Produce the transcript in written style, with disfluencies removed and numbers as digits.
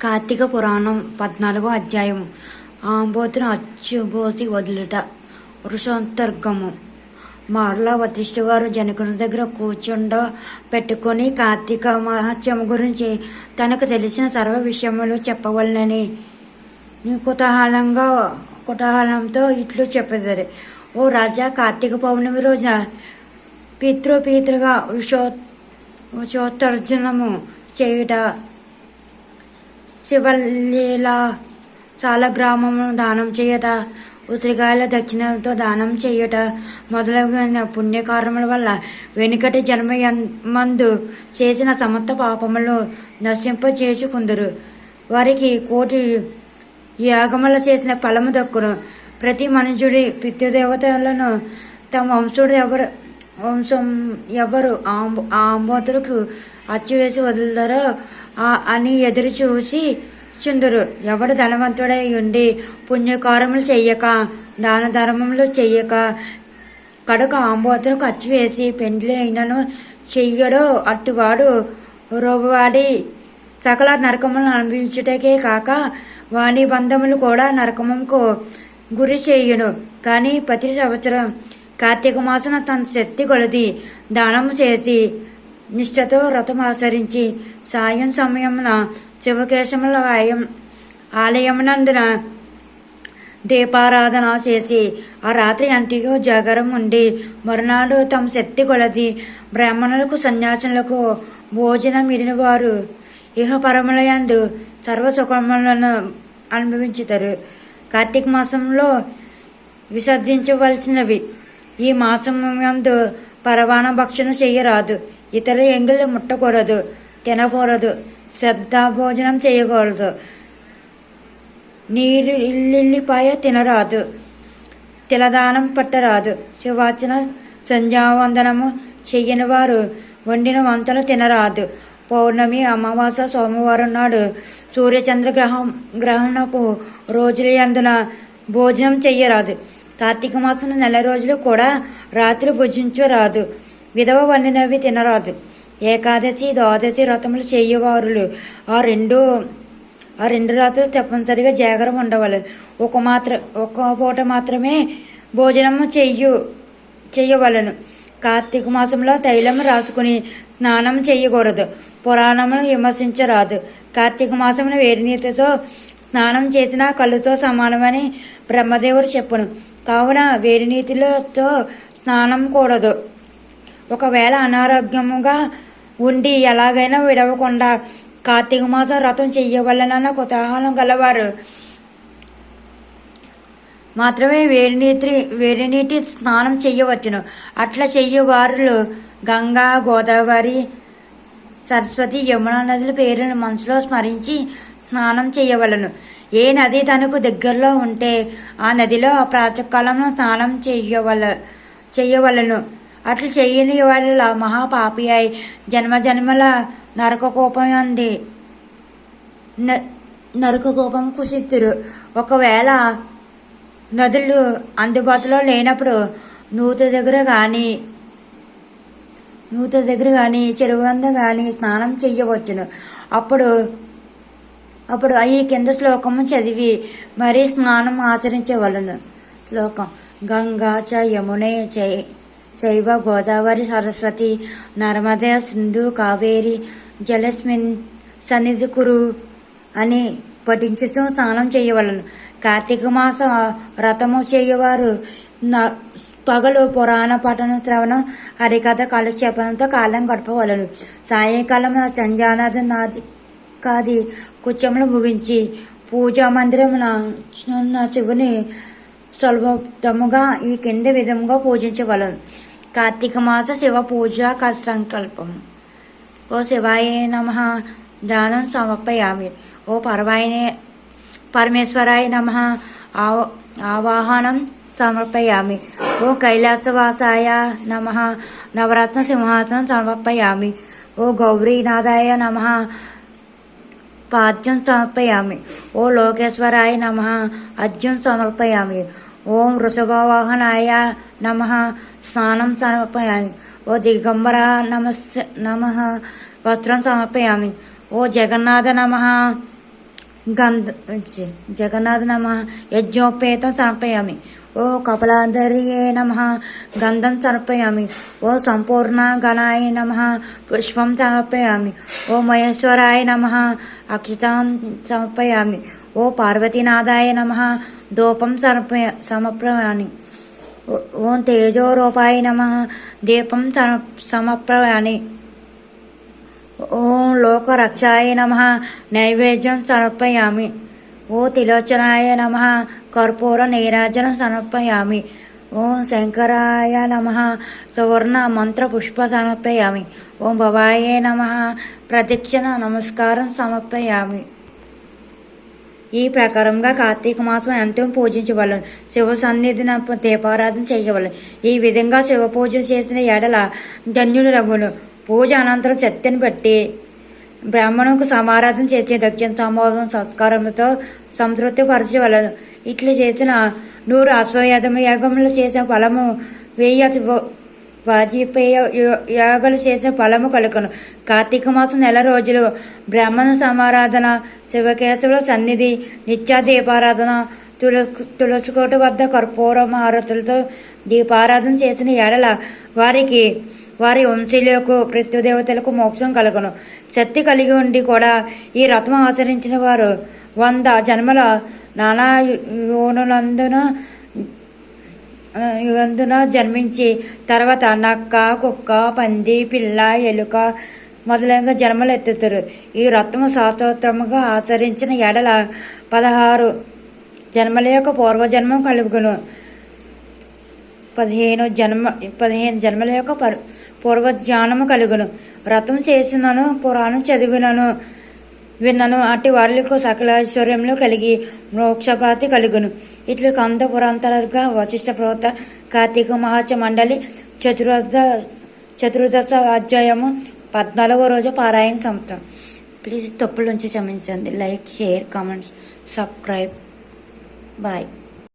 కార్తీక పురాణం 14వ అధ్యాయము. ఆంబోతును అచ్చుబోసి వదులుట. వృషోత్తర్గము. మరలా వశిష్ఠు గారు జనకుని దగ్గర కూర్చుండ పెట్టుకుని కార్తీక మహత్యము గురించి తనకు తెలిసిన సర్వ విషయములు చెప్పవలనని కుతూహలంతో ఇట్లు చెప్పేదారు. ఓ రాజా, కార్తీక పౌర్ణమి రోజున పితృగా వృషోత్తర్జనము చేయుట, శివలీల సాలగ్రామమును దానం చేయుట, ఉసిరికాయల దక్షిణలతో దానం చేయుట మొదలైన పుణ్యకార్యముల వల్ల వెనుకటి జన్మమందు చేసిన సమస్త పాపములు నశింపచేసుకుందరు. వారికి కోటి యాగముల చేసిన ఫలము దక్కును. ప్రతి మనుషుడి పితృదేవతలను తమ వంశం ఎవరు ఆంబోతులకు అచ్చివేసి వదులుతారో అని ఎదురు చూసి చుందురు. ఎవడు ధనవంతుడై ఉండి పుణ్యకారములు చెయ్యక దాన ధర్మములు చెయ్యక కడుక ఆంబోతులకు అచ్చివేసి పెండ్లి అయినను చెయ్యడో అట్టువాడు రోబవాడి సకల నరకములను అనుభవించుటకే కాక వాణి బంధములు కూడా నరకముకు గురి చేయును. కానీ ప్రతి సంవత్సరం కార్తీక మాసన తన శక్తి కొలది దానము చేసి నిష్ఠతో వ్రతం ఆచరించి సాయం సమయమున శివకేశముల ఆలయమునందున దీపారాధన చేసి ఆ రాత్రి అంటిగా జాగరం ఉండి మరునాడు తమ శక్తి కొలది బ్రాహ్మణులకు సన్యాసులకు భోజనం ఇడిన వారు ఇహపరములయందు సర్వసుఖములను అనుభవించుతారు. కార్తీక మాసంలో విసర్జించవలసినవి. ఈ మాసమందు పరవాణ భక్షణ చేయరాదు, ఇతర ఎంగిలి ముట్టకూడదు, తినకూడదు, శ్రద్ధ భోజనం చేయకూడదు, నీరు ఇల్లిపాయ తినరాదు, తిలదానం పట్టరాదు, శివార్చన సంధ్యావందనము చెయ్యని వారు వండిన వంటలు తినరాదు. పౌర్ణమి, అమావాస, సోమవారం నాడు సూర్యచంద్ర గ్రహణపు రోజుల యందున భోజనం చెయ్యరాదు. కార్తీక మాసం నెల రోజులు కూడా రాత్రి భుజించరాదు. విధవ వండినవి తినరాదు. ఏకాదశి, ద్వాదశి వ్రతములు చేయవారులు ఆ రెండు రాత్రులు తప్పనిసరిగా జాగరం ఉండవాలి. ఒక పూట మాత్రమే భోజనము చెయ్యవలను. కార్తీక మాసంలో తైలం రాసుకుని స్నానం చేయకూడదు. పురాణమును విమర్శించరాదు. కార్తీక మాసమున వేడి నీటితో స్నానం చేసిన కళ్ళుతో సమానమని బ్రహ్మదేవుడు చెప్పును. కావున వేడి నీటితో స్నానం కూడదు. ఒకవేళ అనారోగ్యముగా ఉండి ఎలాగైనా విడవకుండా కార్తీక మాసం వ్రతం చెయ్యవలనన్న కుతూహలం గలవారు మాత్రమే వేడి నీటి స్నానం చెయ్యవచ్చును. అట్లా చెయ్యవారు గంగా, గోదావరి, సరస్వతి, యమున నదుల పేరును మనసులో స్మరించి స్నానం చేయవలను. ఏ నది తనకు దగ్గరలో ఉంటే ఆ నదిలో ప్రాతకాలంలో స్నానం చెయ్యవలను. అట్లు చెయ్యని వాళ్ళ మహాపాపి అయి జన్మజన్మల నరకకోపం కుసిత్తురు. ఒకవేళ నదులు అందుబాటులో లేనప్పుడు నూత దగ్గర కానీ చెరువు వద్ద కానీ స్నానం చెయ్యవచ్చును. అప్పుడు ఈ కింద శ్లోకము చదివి మరీ స్నానం ఆచరించవలను. శ్లోకం: గంగా చ యమునే చైవ గోదావరి సరస్వతి నర్మదే సింధు కావేరి జలస్మిన్ సన్నిధి కురు అని పఠించుతూ స్నానం చేయవలను. కార్తీక మాస వ్రతము చేయవారు పగలు పురాణ పఠన శ్రవణం, హరికథ కాలక్షేపంతో కాలం గడపవలను. సాయంకాలం సంధ్యానాది కుచ్చములు ముగించి పూజా మందిరమున శివుని సులభముగా ఈ కింది విధముగా పూజించవలను. కార్తీక మాస శివ పూజ సంకల్పం. ఓ శివాయ నమః దానం సమర్పయామి. ఓ పరమేశ్వరాయ నమః ఆవాహనం సమర్పయామి. ఓ కైలాసవాసాయ నమః నవరత్న సింహాసనం సమర్పయామి. ఓ గౌరీనాథాయ నమః పాద్యం సమర్పయామి. ఓ లోకేశ్వరాయ నమః అర్జుం సమర్పయామి. ఓం వృషభవాహనాయ నమః స్నానం సమర్పయామి. ఓ దిగంబర నమః వస్త్రం సమర్పయామి. ఓ జగన్నాథ నమః గంధ జగన్నాథ నమ యజ్ఞోపేతం సమర్పయామి. ఓ కపలాధర్యే నమ గంధం సమర్పయామి. ఓ సంపూర్ణ గణాయ నమ పుష్పం సమర్పయామి. ఓ మహేశ్వరాయ నమ అక్షతాం సమర్పయామి. ఓ పార్వతీనాథాయ నమ ధూపం సమర్పయామి. ఓం తేజోరూపాయ నమ దీపం సమర్పయామి. ఓం లోకరక్షాయ నమ నైవేద్యం సమర్పయామి. ఓ త్రిలోచనాయ నమ కర్పూర నీరాజనం సమర్పయామి. ఓం శంకరాయ నమ సువర్ణ మంత్ర పుష్ప సమర్పయామి. ఓం భవాయే నమ ప్రదక్షిణ నమస్కారం సమర్పయామి. ఈ ప్రకారంగా కార్తీక మాసం ఎంతో పూజించవలను. శివ సన్నిధిని దీపారాధన చేయవలను. ఈ విధంగా శివ పూజ చేసిన ఎడల ధన్యుడు రఘును. పూజ అనంతరం శక్తిని బట్టి బ్రాహ్మణుకు సమారాధన చేసే దక్షిణ తాంబూలం సంస్కారంతో సంతృప్తి పరచవలను. ఇట్లు చేసిన 100 అశ్వమేధ యాగములు చేసిన ఫలము 1000 వాజపేయ యాగాలు చేసిన ఫలము కలుగును. కార్తీక మాసం నెల రోజులు బ్రాహ్మణ సమారాధన, శివకేశవుల సన్నిధి, నిత్య దీపారాధన, తులసికోట వద్ద కర్పూర హారతులతో దీపారాధన చేసిన ఎడల వారికి వారి వంశీయులకు పితృదేవతలకు మోక్షం కలుగును. శక్తి కలిగి ఉండి కూడా ఈ వ్రతం ఆచరించిన వారు 100 జన్మల నానా యుగందున జన్మించి తర్వాత నక్క, కుక్క, పంది, పిల్ల, ఎలుక మొదలైన జన్మలు ఎత్తుతారు. ఈ వ్రతము శాస్త్రోత్తరముగా ఆచరించిన ఎడల 16 జన్మల యొక్క పూర్వజన్మం కలుగును. 15 జన్మల యొక్క పూర్వజ్ఞానము కలుగును. వ్రతం చేసినను పురాణం చదివినను విన్నను అట్టి వారులకు సకల ఐశ్వర్యములు కలిగి మోక్షప్రాప్తి కలుగును. ఇట్లు కంద పురాంతరగా వశిష్ఠ ప్రోత కార్తీక మహాచ మండలి చతుర్దశ అధ్యాయము 14వ రోజు పారాయణ సమాప్తం. ప్లీజ్ తప్పుల నుంచి క్షమించండి. Like, share, comments, subscribe. Bye.